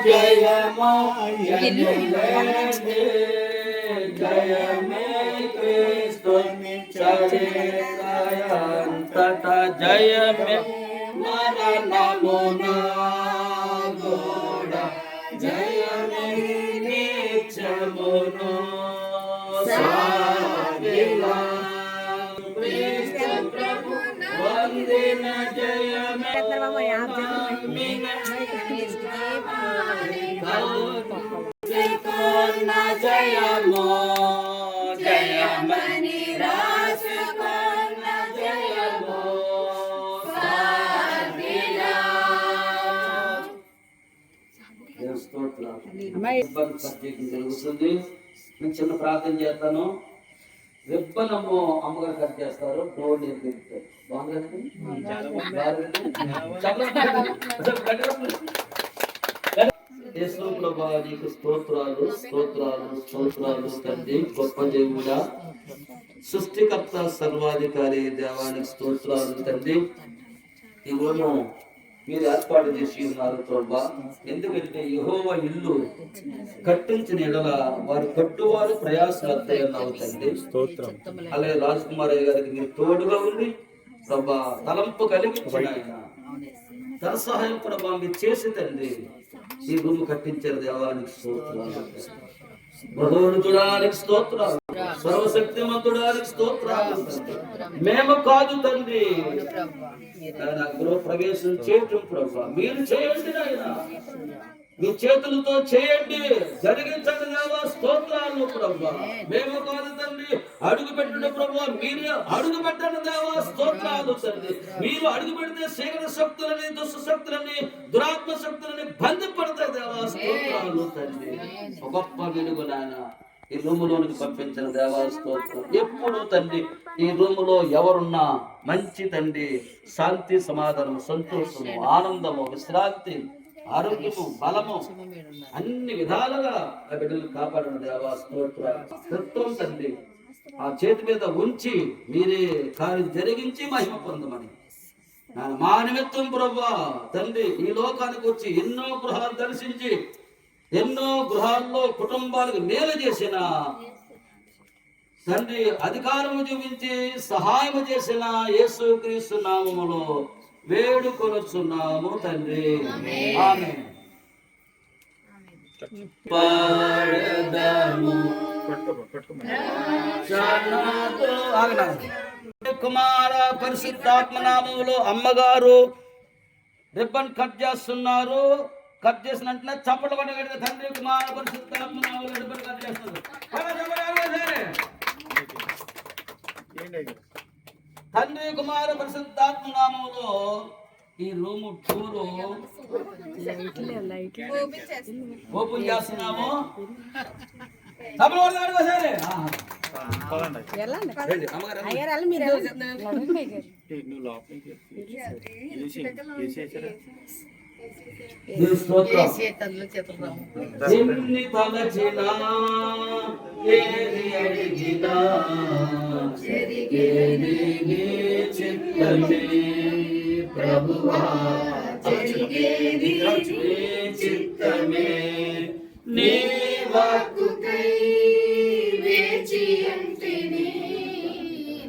జయమా జయమే క్రీస్తుని చరిత్రయంతట జయమే మరణమునా గోడ జయమే నిత్యమును సాగిలా క్రీస్తు ప్రభు వందిన జయమే జయమో జయమని రాసుకున్న జయమో జరుగుతుంది. నేను చిన్న ప్రార్థన చేస్తాను. రిబ్బనమ్మో అమ్మగారు కట్ చేస్తారు. డోర్ నేను బాగుందండి. నీకు స్తోత్రాలు స్తోత్రాలు స్తోత్రాలు తండ్రి. గొప్ప దేవుడా, సృష్టికర్త సర్వాధికారి దేవానికి స్తోత్రాలు తండ్రి. ఈ రోజు మీరు ఏర్పాటు చేసి ఉన్నారు ప్రభా. ఎందుకంటే యెహోవా ఇల్లు కట్టించిన ఎడల వారు కట్టువారు ప్రయాసలు తండ్రి. అలాగే రాజ్ కుమార్ గారికి మీరు తోడుగా ఉండి ప్రభా తలంపు కలిగించిన ఆయన తన సహాయం ప్రభా మీరు చేసి తండ్రి ఈ రూమ్ కట్టించారు. దేవానికి స్తోత్రాలు. మహోన్నతుడానికి స్తోత్రాలు. సర్వశక్తిమంతుడానికి స్తోత్రాలు. మేము కాదు తండ్రి గృహ ప్రవేశం చేయటం ప్రభా మీరు చేయండి. ఆయన మీ చేతులతో చేయండి, జరిగించండి దేవా. స్తోత్రాలు ప్రభా. మేము కాదు తండ్రి అడుగు పెట్టండి ప్రభా, మీరు అడుగు పెట్టండి దేవా. స్తోత్రాలు తండ్రి. మీరు అడుగు పెడితే శీఘ్ర శక్తులని దుష్ట శక్తులని దురాత్మ శక్తులని బంధపడతాయి దేవా. స్తోత్రాలు తండ్రి. గొప్ప వెలుగు నాయన ఈ రూములోనికి పంపించిన దేవా స్తోత్రం. ఎప్పుడు తండ్రి ఈ రూములో ఎవరున్నా మంచి తండ్రి శాంతి సమాధానం సంతోషము ఆనందము విశ్రాంతి ఆరోగ్యము బలము అన్ని విధాలుగా ఆ బిడ్డలు కాపాడిన దేవా స్తోత్రం తండ్రి. ఆ చేతి మీద ఉంచి మీరే కార్యం జరిగించి మహిమ పొందమని మా నిమిత్తం ప్రభువా తండ్రి ఈ లోకానికి వచ్చి ఎన్నో గృహాలు దర్శించి ఎన్నో గృహాల్లో కుటుంబాలకు మేలు చేసిన తండ్రి అధికారము చూపించి సహాయం చేసిన యేసుక్రీస్తు నామములో వేడుకొనుచున్నాము తండ్రి. ఆమేన్. కుమార పరిశుద్ధాత్మ నామములో అమ్మగారు రిబ్బన్ కట్ చేస్తున్నారు. కట్ చేసిన వెంటనే చప్పట్లు పడగలిగిన తండ్రి కుమార పరిశుద్ధాత్మ నామములో రిబ్బన్ కట్ చేస్తున్నారు. తండ్రి కుమార పరిశుద్ధాత్మ నామములో ఈ రూము టూరు ఓపెన్ చేస్తున్నాము. ఎన్ని తలచినా ఏది అడిగినా జరిగేది నీ చిత్తమే ప్రభువా, జరిగేది నీ చిత్తమే. నీ వాక్కుకై వేచి ఉంటిని,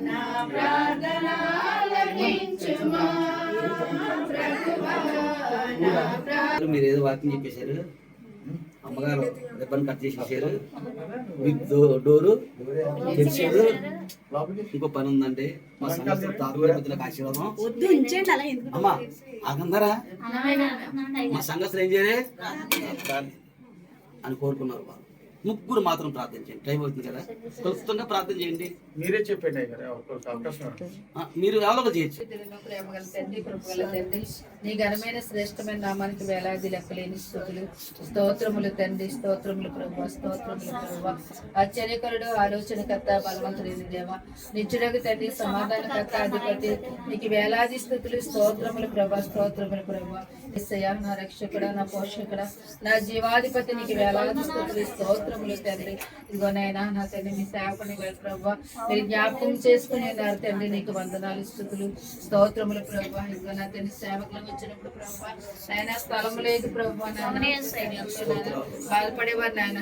నా ప్రార్థన ఆలకించుమా ప్రభువా. మీరు ఏదో వాక్యం చెప్పేశారు, అమ్మగారు రిబ్బన్ కట్ చేసేసారు, మీకు డోరు తెరిచారు. ఇంకో పని ఉందండి, మా సంఘస్థుల తాగుబడిలకు ఆశీర్వాదం. అమ్మా అందరా మా సంఘస్థులు ఏం చేయరే అని కోరుకున్నారు. ముగ్గురు మాత్రం ప్రార్థించండి. టైం అవుతుంది కదా, క్లుప్తంగా ప్రార్థన చేయండి. మీరే చెప్పండి, మీరు ఎవరో చేయొచ్చు. నీ ఘనమైన శ్రేష్టమైన నామానికి వేలాది లెక్కలేని స్తుతులు స్తోత్రములు తండ్రి. స్తోత్రములు ప్రభు, స్తోత్రములు ప్రభు. ఆశ్చర్యకరుడు, ఆలోచనకర్త, బలవంతుడైన దేవ, నిత్యుడగు తండ్రి, సమాధానకర్త, అధిపతి, నీకు వేలాది స్తుతులు స్తోత్రములు ప్రభు, స్తోత్రములు ప్రభు. యేసయ్యా నా రక్షకుడా, నా పోషకుడా, నా జీవాధిపతి, నీకు వేలాది స్తుతులు స్తోత్రం స్తోత్రములు తండ్రి. ఇదిగో నాయనా నా తండ్రి మీ సేవకుని ప్రభా మీరు జ్ఞాపకం చేసుకుని ఉన్నారు తండ్రి. నీకు వందనాలు స్తుతులు స్తోత్రములు ప్రభా. ఇదిగో నా తండ్రి సేవకులు వచ్చినప్పుడు ప్రభా నాయన స్థలం లేదు ప్రభా. బాధపడేవారు నాయన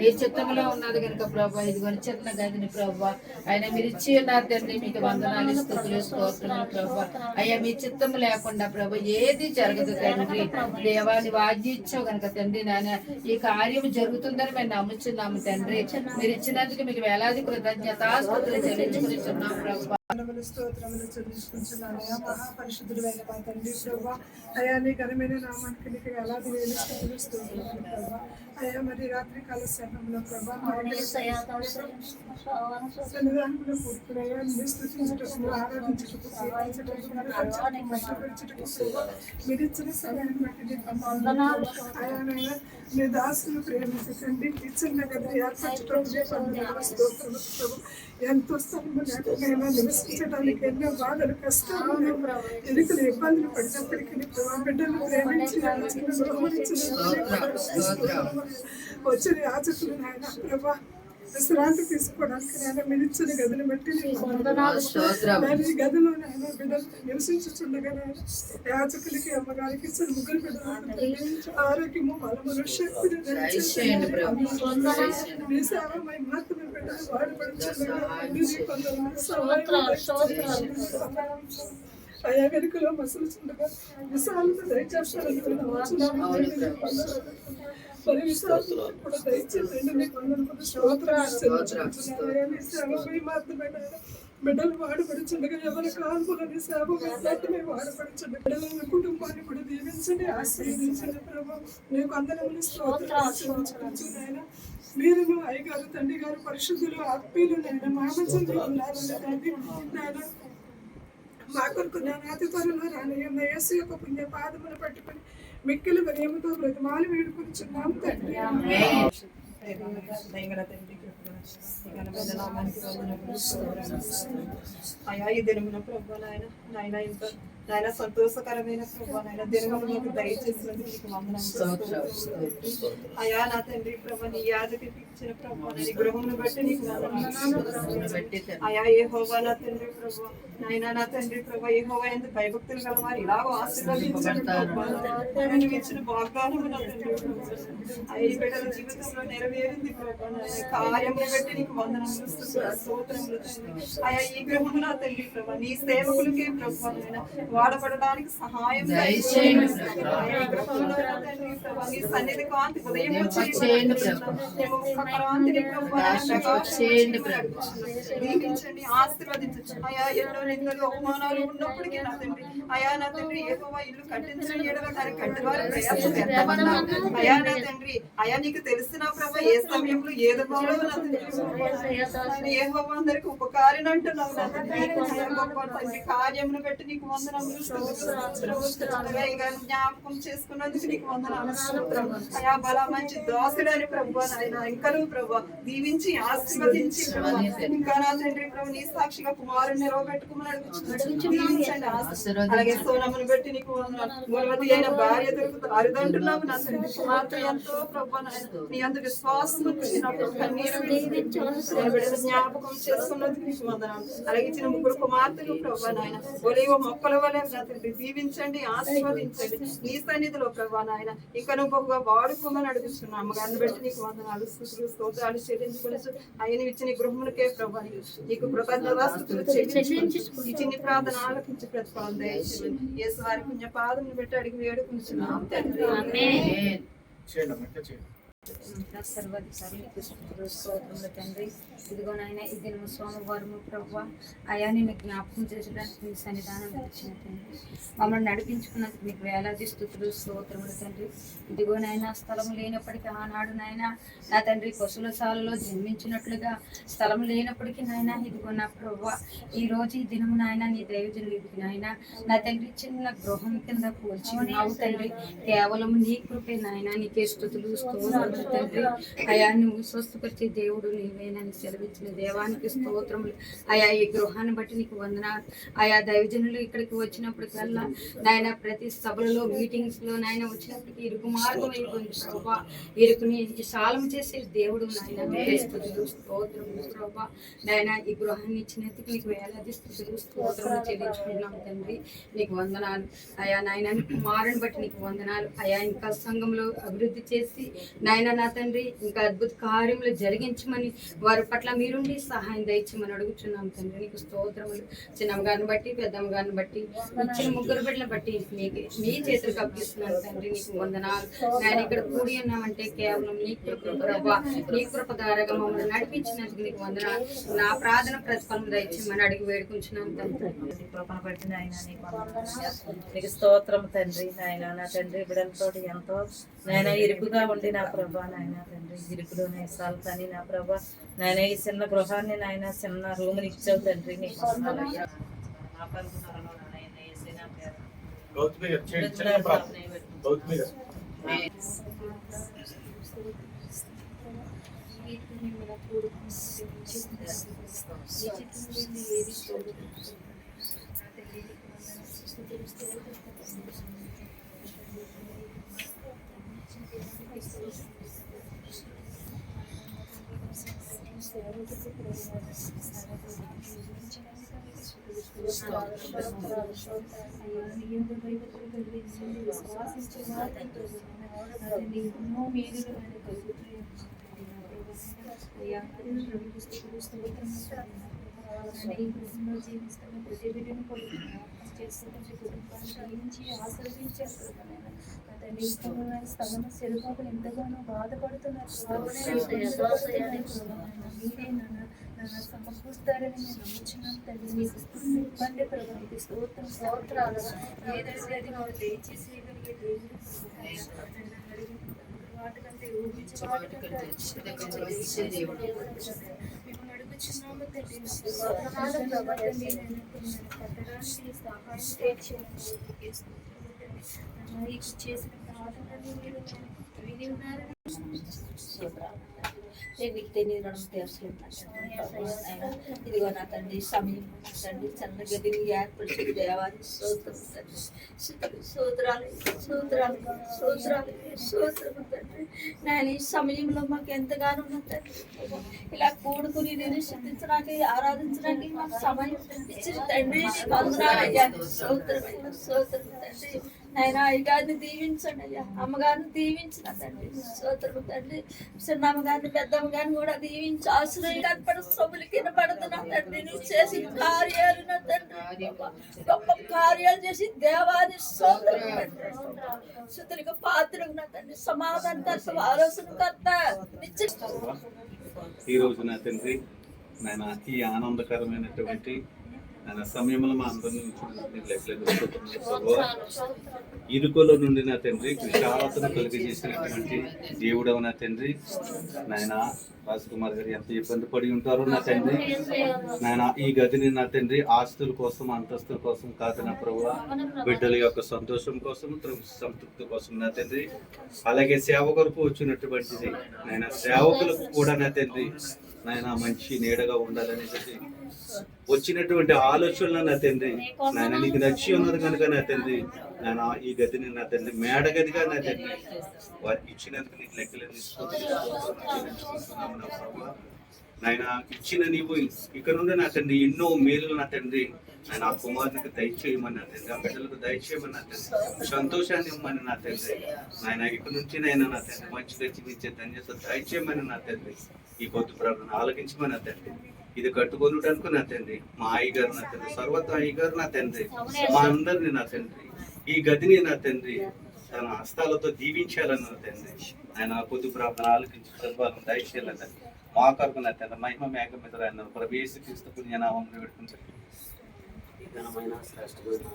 ఏ చిత్తంలో ఉన్నది కనుక ప్రభా ఇదిగో చిన్న గదిని ప్రభా ఆయన మీరు ఇచ్చి ఉన్నారు తండ్రి. మీకు వందనాలు స్తుతులు స్తోత్రములు ప్రభా. అయ్యా మీ చిత్తము లేకుండా ప్రభా ఏది జరగదు తండ్రి. దేవాన్ని వాద్య ఇచ్చావు కనుక తండ్రి నాయన ఈ కార్యం జరుగుతుందని మేము నమ్ముచున్నాము తండ్రి. మీరు ఇచ్చినందుకు మీకు వేలాది కృతజ్ఞతాస్తుతులు చెల్లించుకుంటున్నాం ప్రభా. స్తోత్రములు చెల్లించుకుంటున్నానయ్యా. మహాపరిశుద్ధుడు అయిన మా తండ్రి ప్రభా అయా నీ ఘనమైన నామానికి నీకు వేలాది వేలు స్తుతులు స్తోత్రములు ప్రభా. అయ్యా మరి రాత్రి కాల సమయంలో ప్రభా సన్నిధానంలో కూర్చునయ్యా నిన్ను స్తుతించుటకు ఆరాధించుటకు కీర్తించుటకు కష్టపరచుటకు ప్రభా మీరు ఇచ్చిన సమయాన్ని బట్టి నీకు వందనాలు. అయానయ్యా మీ దాసులు ప్రేమించకండి ఇచ్చిన కదా ఏర్పరచటం స్తోత్రములు ప్రభా. ఎంతో స్థలము లేకుండా నివసించడానికి ఎన్నో బాధలు కష్టాలు ఎన్నికలు ఇబ్బందులు పడినప్పటికీ ప్రభా బిడ్డలు ప్రేమించి వచ్చిన యాచకులు నాయన ప్రభా విశ్రాంతి తీసుకోవడానికి నాయన మీరు ఇచ్చిన గదిని బట్టి ఈ గదిలో నాయన బిడ్డలు నివసించుచుండగా నాయన యాచకులకి అమ్మగారికి ఇచ్చిన ముగ్గురు బిడ్డలు ఆరోగ్యము బలమును శక్తిని మీ సేవ మాత్రమే బిడ్డలు వాడబడుచుండగా అయా వెనుకలో మసలుచుండగా విశాలను దయచేస్తాను మరి విశ్వాసం కూడా దయచేసి బిడ్డలు వాడబడుచుండగా ఎవరి కాల్పులని సేవ మాత్రమే వాడబడుచుండగా బిడ్డలను కుటుంబాన్ని కూడా దీవించండి ఆశీర్వదించండి ప్రభావ. నీకు అందరూ స్తోత్రాలు మీరును అయ్యగారు తండ్రి గారు పరిశుద్ధులు ఆత్మీయులు నాయన మామచంద్ర నాయన మా కొరకు నేను అతి త్వరలో రానయ్యున్న యేసు యొక్క పుణ్య పాదమును పట్టుకుని మిక్కిలి వినయముతో బ్రతిమాలి వేడుకొనిచున్నాం తండ్రి. అయా ఈ దినమున ప్రభు నాయన ఇంత నాయన సంతోషకరమైన ప్రభు నాయన దినమును మీకు దయచేసినందుకు మీకు వందనాలు. అయా నా తండ్రి ప్రభు నీ యాదకి ఇచ్చిన ప్రభు నీ గృహమును బట్టి నీకు వందనాలు. అయా యెహోవా నా తండ్రి ప్రభు నాయన నా తండ్రి ప్రభు యెహోవా ఎందుకు భయభక్తులు గలవారు ఇలాగో ఆశీర్వదించండి ప్రభు. నువ్వు ఇచ్చిన వాగ్దానము నా తండ్రి ప్రభు అయ్యా ఈ బిడ్డల జీవితంలో నెరవేరింది ప్రభు నాయన కార్యములు బట్టి నీకు వందనములు స్తోత్రములు తండ్రి. అయా ఈ గృహము నా తండ్రి ప్రభు నీ సేవకులకే ప్రభు నాయన వాడబడడానికి సహాయం నీ సన్నిధి కాంతి ఉదయం దీవించండి ఆశీర్వదించండి. అయా ఎన్నో నిందలు అవమానాలు ఉన్నప్పటికీ నా తండ్రి అయా నా తండ్రి యెహోవా ఇల్లు కట్టించని ఎడల దాని కట్టువారు ప్రయాసం వ్యర్థమన్నారు. అయా నా తండ్రి అయా నీకు తెలిసిన ప్రభు ఏ సమయంలో ఏదో నా తండ్రి యెహోవా అందరికి ఉపకారిని అంటున్నావు నా తండ్రి. గొప్ప తండ్రి కార్యమును బట్టి నీకు వందనములు జ్ఞాపకం చేసుకున్నందుకు నీకు వందనాలు. అయా బల మంచి దాసుడని ప్రభు నాయన ఇంకను ప్రభు దీవించి ఆశీర్వదించి ఇంకా నా తండ్రి ప్రభు నీ సాక్షిగా కుమారుని నిలవబెట్టుకుని దీవించండి. అలాగే సోనమును బట్టి నీకు గుణవతి అయిన భార్య దొరుకుతుంది అరుదంటున్నాము నా తండ్రి. కుమార్తె ఎంతో ప్రభు నీ అంత విశ్వాసం వచ్చినప్పుడు కన్నీరు జ్ఞాపకం చేసుకున్నందుకు నీకు వందనాలు. అలాగే ఇచ్చిన ముగ్గురు కుమార్తెలు ప్రభు నాయన ఒలివ మొక్కల వలె దీవించండి ఆశీర్వదించండి నీ సన్నిధిలో ప్రభా నాయన ఇంకా నువ్వు బహుగా వాడుకోమని అడుగుతున్నాము. అమ్మగారిని బట్టి నీకు వందనాలు స్తుతులు స్తోత్రాలు చెల్లించుకుని ఆయన ఇచ్చిన గృహమునికే ప్రభా నీకు కృతజ్ఞతాస్తుతులు చెల్లించి ఈ చిన్ని ప్రార్థన ఆలకించి ప్రతిఫలం దయచేయండి. యేసు వారి పుణ్య పాదమును బట్టి అడిగి వేడుకుంటున్నాం తండ్రి. సర్వాధికారి స్తోత్రములు తండ్రి. ఇదిగో నాయన ఈ దినము సోమవారము ప్రభువా అయా నిన్ను జ్ఞాపకం చేసడానికి మీ సన్నిధానం వచ్చిన తండ్రి. మమ్మల్ని నడిపించుకున్నందుకు మీకు వేలాది స్తుతులు స్తోత్రములు తండ్రి. ఇదిగో నాయన స్థలం లేనప్పటికీ ఆనాడు నాయన నా తండ్రి పశువులశాలలో జన్మించినట్లుగా స్థలం లేనప్పటికీ నాయన ఇదిగో నా ప్రభువా ఈ రోజు ఈ దినము నాయన నీ దైవజనులు నాయన నా తండ్రి చిన్న గృహం కింద కూల్చి ఉన్నావు తండ్రి. కేవలం నీ కృపే నాయన నీకే స్తుతులు స్తోత్రములు తండ్రి. తండ్రి. అయా నువ్వు స్వస్థపరిచే దేవుడు నీవేనని సెలవిచ్చిన దేవానికి స్తోత్రములు. అయా ఈ గృహాన్ని బట్టి నీకు వందనాలు. ఆయా దైవజనులు ఇక్కడికి వచ్చినప్పటికల్లా నాయన ప్రతి సభలలో మీటింగ్స్ లో నాయన వచ్చినప్పటికీ ఇరుకు మార్గం అయిపోయింది ప్రభా. ఇరుకుని విశాలం చేసే దేవుడు నాయన స్తోత్రములు ప్రభా. నాయన ఈ గృహాన్ని ఇచ్చినందుకు నీకు వేలాది స్తుతులు స్తోత్రములు చెల్లించుకుంటున్నాం తండ్రి. నీకు వందనాలు. అయా నాయన కుమారుని బట్టి నీకు వందనాలు. అయా ఇంకా సంఘంలో అభివృద్ధి చేసి నాయన నా తండ్రి ఇంకా అద్భుత కార్యములు జరిగించమని వారి పట్ల మీరుండి సహాయం దయచేయమని అడుగుతున్నాం తండ్రి. నీకు స్తోత్రములు. చిన్నమ్మ గారిని బట్టి పెద్దమ్మ గారిని బట్టి ఇచ్చిన ముగ్గురు బిడ్డలను బట్టి మీ చేతులకు అప్పగిస్తున్నాను తండ్రి. నీకు వందనాలు. నేను ఇక్కడ కూడి ఉన్నామంటే కేవలం నీ కృప ప్రభా. నీ కృప ద్వారాగా మమ్మల్ని నడిపించినందుకు నీకు వందనాలు. నా ప్రార్థన ప్రతిఫలం దయచేయమని అడిగి వేడుకుంటున్నాను తండ్రి. కృపను బట్టి నాయన నీకు స్తోత్రం తండ్రి. నాయన నా తండ్రి బిడ్డలతో ఎంతో నాయన ఇరుకుగా ఉండి నా ప్రభా నాయన తండ్రి ఇరుకులో సాల్తాని నా ప్రభా నాయన ఈ చిన్న గృహాన్ని నాయన చిన్న రూమ్ని ఇచ్చావు తండ్రి. నీకు వందనాలయ్యా. నా పలుకుతారలో నాయన యేసే నా పేరు. సెలవులు ఎంతగానో బాధపడుతున్నారు. సమకూరుస్తారని నేను నమ్ముచున్నాను తండ్రి. మీకు ఇబ్బంది ప్రభావిత స్తోత్రాలు ఏదైతే అది మనం దయచేసి చేయగలిగే దేవుడు వాటికంటే ఊహించే వాటికంటే మేము నడుపుచున్నాము తండ్రి. కట్టడానికి సహాయం చేసిన ప్రార్థనలు మీరు విని ఉన్నారని ఇదిగో నా తండ్రి సమయం తండ్రి చంద్ర గదిని ఏర్పరిచిన దేవాన్ని సూత్రాలు తండ్రి. నేను ఈ సమయంలో మాకు ఎంతగానో నా తండ్రి ఇలా కూడుకుని నేను శుద్ధించడానికి ఆరాధించడానికి మాకు సమయం ఇచ్చిన తండ్రి వందనాలయ్యా. సూత్రం తండ్రి. ఆయన అయ్యగారిని దీవించండి అయ్యా. అమ్మగారిని దీవించిన తండ్రి స్తోత్రము తండ్రి. చిన్నమ్మగారిని పెద్దమ్మ గారిని కూడా దీవించి ఆశ్రయంగా సొమ్ములు కింద పడుతున్నా తండ్రి. నువ్వు చేసిన కార్యాలు నా తండ్రి గొప్ప కార్యాలు చేసి దేవాన్ని స్తోత్రం తండ్రి. శుద్ధులకు పాత్రకు నా తండ్రి సమాధానకర్త ఆలోచనకర్త ఈ రోజు నా తండ్రి నాయన ఈ ఆనందకరమైనటువంటి ఆయన సమయంలో మా అందరినీ ఇరుకులో నుండి నా తండ్రి విశాలతను కలిగజేసినటువంటి దేవుడవ నా తండ్రి. నాయన రాజకుమార్ గారు ఎంత ఇబ్బంది పడి ఉంటారో నా తండ్రి. నాయన ఈ గదిని నా తండ్రి ఆస్తుల కోసం అంతస్తుల కోసం కాదు నా ప్రభువా, బిడ్డల యొక్క సంతోషం కోసం సంతృప్తి కోసం నా తండ్రి. అలాగే సేవ కొరకు వచ్చినటువంటిది నాయన సేవకులకు కూడా నా తండ్రి నాయన మంచి నీడగా ఉండాలని చెప్పి వచ్చినటువంటి ఆలోచనలు నా తండ్రి నాయన నీకు నచ్చి ఉన్నది కనుక నా తండ్రి నాయన ఈ గదిని నా తండ్రి మేడ గదిగా నా తండ్రి వారికి ఇచ్చినందుకు నీకు లెక్కలేదు నాయన ఇచ్చిన నీవు ఇక్కడ నుండి నా తండ్రి ఎన్నో మేలు నా తండ్రి ఆయన ఆ కుమారునికి దయచేయమని నా తండ్రి, ఆ బిడ్డలకు దయచేయమని నా తండ్రి, సంతోషాన్ని ఇవ్వమని నా తండ్రి. నాయన ఇక్కడి నుంచి నైనా నా తండ్రి మంచిగా జీవించే ధన్యత దయచేయమని నా తండ్రి. ఈ కొద్ది ప్రార్థన ఆలకించమని నా తండ్రి. ఇది కట్టుకొనుటనుకు నా తండ్రి మా అయ్యగారు నా తండ్రి, సర్వత్ర అయ్యగారు నా తండ్రి, మా అందరిని నా తండ్రి ఈ గదిని నా తండ్రి తన హస్తాలతో దీవించాలని నా తండ్రి. ఆయన కొద్ది ప్రార్థన ఆలకించి సర్వాలను దయచేయాలని తండ్రి. మా కొరకు నా తండ్రి మహిమ మేఘ మీద ఆయన ప్రవేశ క్రీస్తు పుణ్యనామం పెట్టుకుని ఘనమైన శ్రేష్టమైన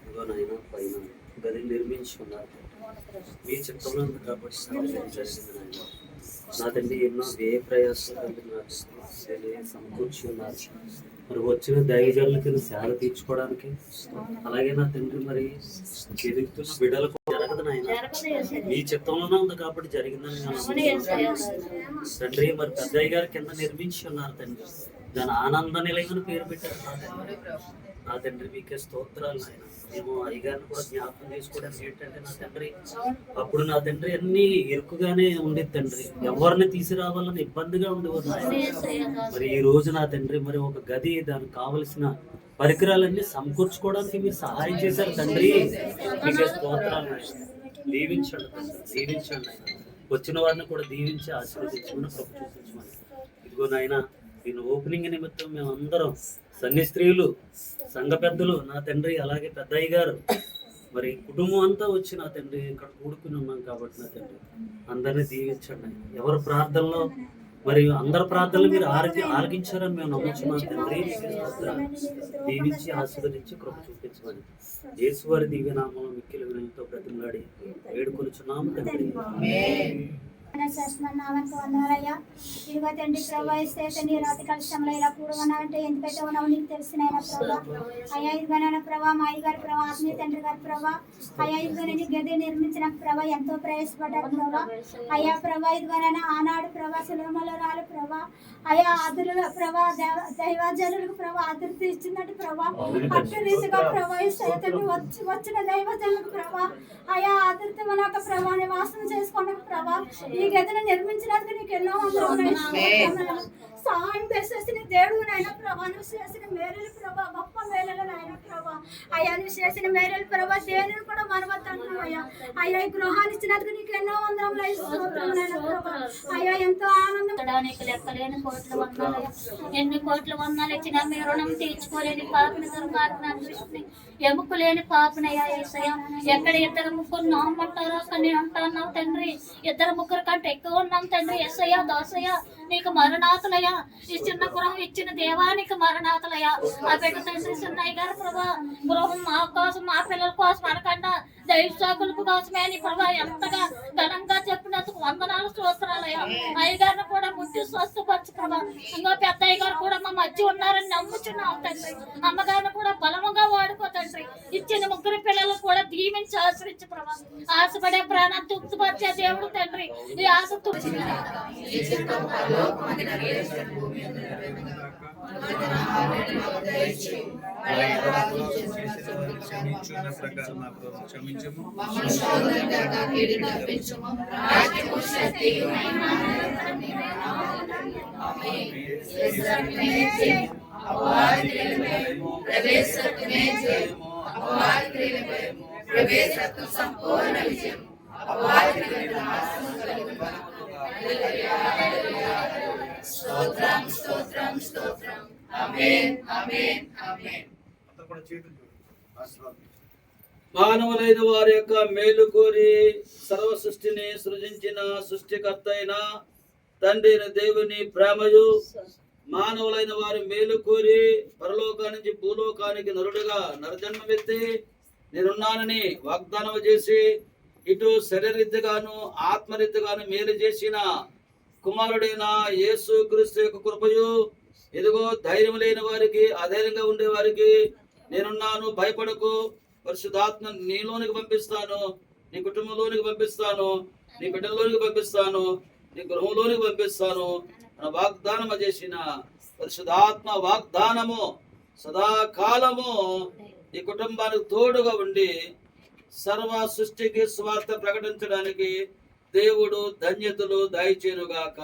ఇదిగోనైనా పైన గది నిర్మించుకున్నారు మీ చిత్తంలో కాబట్టి జరిగింది నా తండ్రి ఎన్నో వ్యయ ప్రయాసాలు సమకూర్చి ఉన్నారు. మరి వచ్చిన దైవజనులకి సేవ తీర్చుకోవడానికి అలాగే నా తండ్రి మరి ఎదుగుతున్న బిడ్డలకు జరగదు నాయన మీ చిత్తంలోనే ఉంది కాబట్టి జరిగిందని నేను నమ్ముతున్నాను. తండ్రి మరి పెద్దయ్య గారు కింద నిర్మించి ఉన్నారు తండ్రి, దాని ఆనంద నిలయమని పేరు పెట్టారు నా తండ్రి. మీకే స్తోత్రాలు నాయన. మేము అయ్యగారిని కూడా జ్ఞాపకం చేసుకోవడానికి ఏంటంటే నా తండ్రి, అప్పుడు నా తండ్రి అన్ని ఇరుకుగానే ఉండేది తండ్రి, ఎవరిని తీసుకురావాలని ఇబ్బందిగా ఉండేవారు నాయన. మరి ఈ రోజు నా తండ్రి మరి ఒక గది, దానికి కావలసిన పరికరాలన్నీ సమకూర్చుకోవడానికి మీరు సహాయం చేశారు తండ్రి. మీకే స్తోత్రాలు నాయన. దీవించండి తండ్రి, దీవించండి ఆయన. వచ్చిన వారిని కూడా దీవించి ఆశీర్వదించమని ప్రభు చూపించమని. ఇదిగో నాయన, దీని ఓపెనింగ్ నిమిత్తం మేము అందరం సంఘ స్త్రీలు, సంఘ పెద్దలు, నా తండ్రి, అలాగే పెద్దయ్య గారు, మరి కుటుంబం అంతా వచ్చి నా తండ్రి ఇక్కడ కూడుకుని ఉన్నాం కాబట్టి నా తండ్రి అందరినీ దీవించండి. ఎవరి ప్రార్థనలో మరి అందరి ప్రార్థనలు మీరు ఆలకించారని మేము నమ్ముచున్నాం తండ్రి. దీవించి ఆశీర్వదించి కృప చూపించమని యేసు వారి దివ్యనామంలో మిక్కిలి వినయంతో బ్రతిమలాడి వేడుకొనుచున్నాము తండ్రి. వందనాలయ్యా. ఇదిగో తండ్రి ప్రభా, ఇస్తే తండ్రి రాతి కలుషంలో ఇలా కూడమన్నావంటే ఎందుకైతే ఉన్నావు నీకు తెలిసినైనా ప్రభా. అయ్యా ఇదిగోనైనా ప్రభా, మా అయ్యగారి ప్రభా, ఆత్మీయ తండ్రి గారి ప్రభా, అయ్యా ఇదిగోనైనా గది నిర్మించిన ప్రభా ఎంతో ప్రయాసపడ్డారు ప్రభా. అయ్యా ప్రభా, ఇదిగోనైనా ఆనాడు ప్రభా సులభంలో రాలు ప్రభా, అయ్యా అదుల ప్రభా దైవజనులకు ప్రభా అదుర్తి ఇచ్చినట్టు ప్రభా, అట్టి రీతిగా ప్రభా తండ్రి వచ్చిన దైవజనులకు ప్రభా, అయ్యా అదుర్తి మన యొక్క ప్రభా నివాసం చేసుకున్న ప్రభా, ఈ గదిని నిర్మించినందుకు నీకు ఎన్నో సహాయం చేసేసిన దేవుడు నాయన ప్రభా, నువ్వు చేసిన మేలులు ప్రభా, గొప్ప మేలులు నాయన ప్రభా. అయ్యా నువ్వు చేసిన మేలులు ప్రభా దేనిని కూడా మనవద్దంటున్నావు అయ్యా. అయ్యా ఈ గృహాన్ని ఇచ్చినందుకు నీకు ఎన్నో వందరములు ప్రభా. అయ్యా ఎంతో ఆనందం. నీకు లెక్కలేని కోట్ల వందలు, ఎన్ని కోట్ల వందలు ఇచ్చినా మీ రుణం తీర్చుకోలేని పాపని దుర్మార్గం దృష్టిని ఎముకలేని పాపనయ్యా యేసయ్య. ఎక్కడ ఇద్దరు ముగ్గురు నామంటారో కానీ అంటున్నావు తండ్రి, ఇద్దరు ముగ్గురు కంటే ఎక్కువ ఉన్నాం తండ్రి. యేసయ్య దోసయ్య నీకు మరణాతులయ్యా. ఈ చిన్న గృహం ఇచ్చిన దేవానికి మరణాతులయ్యా. ఆ బిడ్డ తండ్రి చిన్నయ్య గారు ప్రభా, గృహం మా కోసం, మా పిల్లల కోసం అనకుండా దైవసాకుల కోసమే అని ప్రభా ఎంతగా ఘనంగా చెప్పినందుకు వందనాలు స్తోత్రాలయ్యా. అయ్యగారిని కూడా ముట్టి స్వస్థపరచు ప్రభా. ఇంకా పెద్ద అయ్యగారు కూడా మా మధ్య ఉన్నారని నమ్ముచున్నాం తండ్రి. అమ్మగారిని కూడా బలముగా వాడుకో తండ్రి. ఇచ్చిన ముగ్గురు పిల్లలు కూడా దీవించి ఆశ్రయించు ప్రభా. ఆశపడే ప్రాణాన్ని తృప్తిపరిచే దేవుడు తండ్రి. ఈ ఆశ సంపూర్ణ విజయం స్తోత్రం స్తోత్రం స్తోత్రం. ఆమేన్ ఆమేన్ ఆమేన్. మానవులైన వారి యొక్క మేలు కోరి సర్వ సృష్టిని సృజించిన సృష్టికర్త అయిన తండ్రి దేవుని ప్రేమయు, మానవులైన వారి మేలు కోరి పరలోకా నుంచి భూలోకానికి నరుడుగా నరజన్మమెత్తి నేనున్నానని వాగ్దానం చేసి ఇటు శరీరరీతిగాను ఆత్మరీతిగాను మేలు చేసిన కుమారుడైన యేసు క్రీస్తు యొక్క కృపయు, ఇదిగో ధైర్యం లేని వారికి, అధైర్యంగా ఉండే వారికి నేనున్నాను, భయపడకు, పరిశుద్ధాత్మ నీలోనికి పంపిస్తాను, నీ కుటుంబంలోనికి పంపిస్తాను, నీ బిడ్డల్లోనికి పంపిస్తాను, నీ గృహంలోనికి పంపిస్తాను అని వాగ్దానం చేసిన పరిశుద్ధాత్మ వాగ్దానము సదాకాలము ఈ కుటుంబానికి తోడుగా ఉండి సర్వ సృష్టికి స్వార్థ ప్రకటించడానికి దేవుడు ధన్యతలు దయచేయుగాక.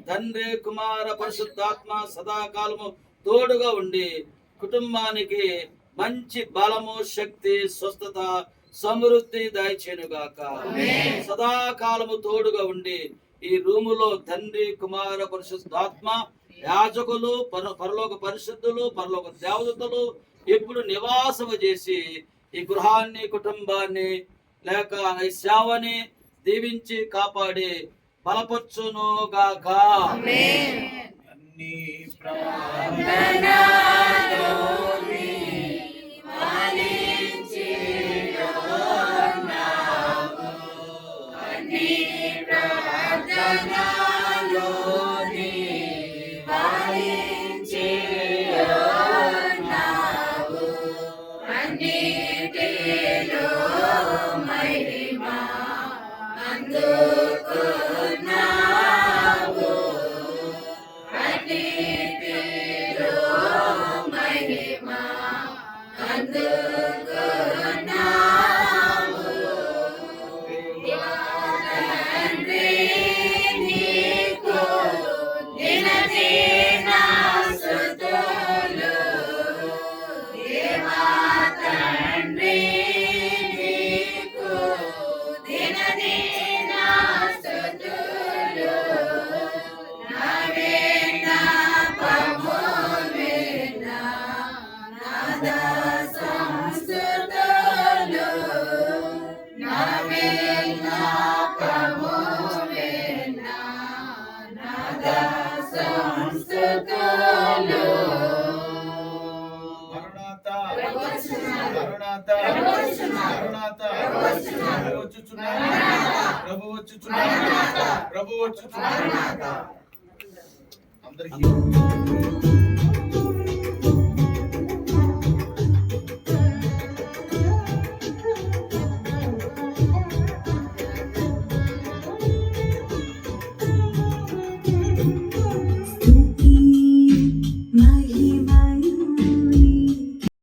తండ్రి కుమార పరిశుద్ధాత్మ సదాకాలము తోడుగా ఉండి కుటుంబానికి మంచి బలము, శక్తి, స్వస్థత, సమృద్ధి దయచేయుగాక. సదాకాలము తోడుగా ఉండి ఈ రూములో తండ్రి కుమార పరిశుద్ధాత్మ యాజకులు, పరలోక పరిశుద్ధులు, పరలోక దేవతలు ఎప్పుడు నివాసము చేసి ఈ గృహాన్ని, కుటుంబాన్ని లేక ఈ సేవని దీవించి కాపాడి బలపరచును గాక. అన్నిటిలో మహిమ మరణాత ప్రభు వచ్చుచున్నాడు ప్రభు వచ్చుచున్నాడు ప్రభు వచ్చుచున్నాడు అందరికీ